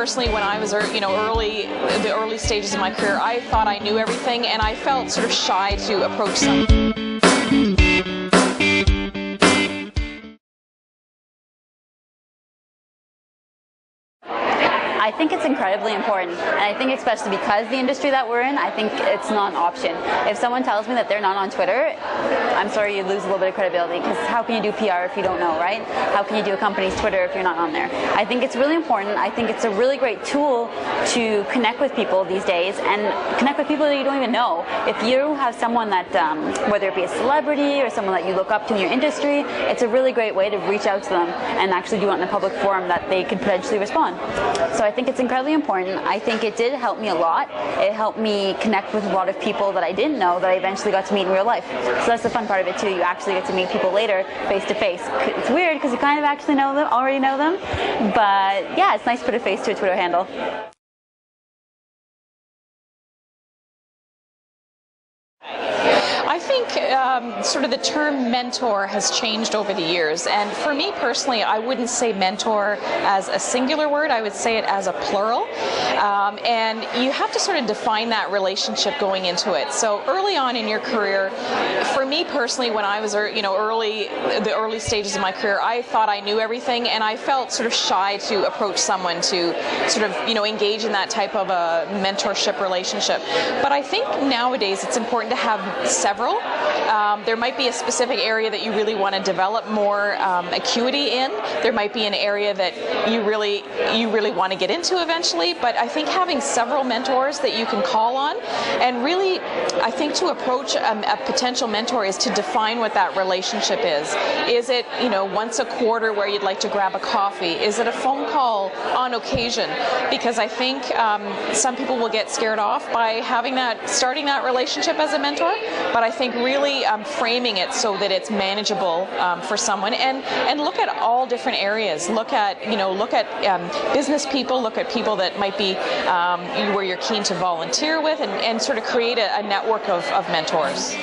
personally, when I was the early stages of my career, I thought I knew everything, and I felt sort of shy to approach someone. I think it's incredibly important, and I think especially because the industry that we're in, I think it's not an option. If someone tells me that they're not on Twitter, I'm sorry, you lose a little bit of credibility, because how can you do PR if you don't know, right? How can you do a company's Twitter if you're not on there? I think it's really important. I think it's a really great tool to connect with people these days, and connect with people that you don't even know. If you have someone that, whether it be a celebrity or someone that you look up to in your industry, it's a really great way to reach out to them and actually do it in a public forum that they could potentially respond. So I think it's incredibly important. I think it did help me a lot. It helped me connect with a lot of people that I didn't know that I eventually got to meet in real life. So that's the fun part of it too. You actually get to meet people later face to face. It's weird because you kind of actually already know them. But yeah, it's nice to put a face to a Twitter handle. I think sort of the term mentor has changed over the years, and for me personally, I wouldn't say mentor as a singular word, I would say it as a plural, and you have to sort of define that relationship going into it. So early on in your career, for me personally, when I was the early stages of my career, I thought I knew everything, and I felt sort of shy to approach someone to sort of engage in that type of a mentorship relationship. But I think nowadays it's important to have several. There might be a specific area that you really want to develop more acuity in. There might be an area that you really want to get into eventually, but I think having several mentors that you can call on, and really I think to approach a potential mentor is to define what that relationship is. Is it once a quarter where you'd like to grab a coffee? Is it a phone call on occasion? Because I think some people will get scared off by starting that relationship as a mentor, but I think really framing it so that it's manageable for someone, and look at all different areas. Look at business people. Look at people that might be where you're keen to volunteer with, and sort of create a network of mentors.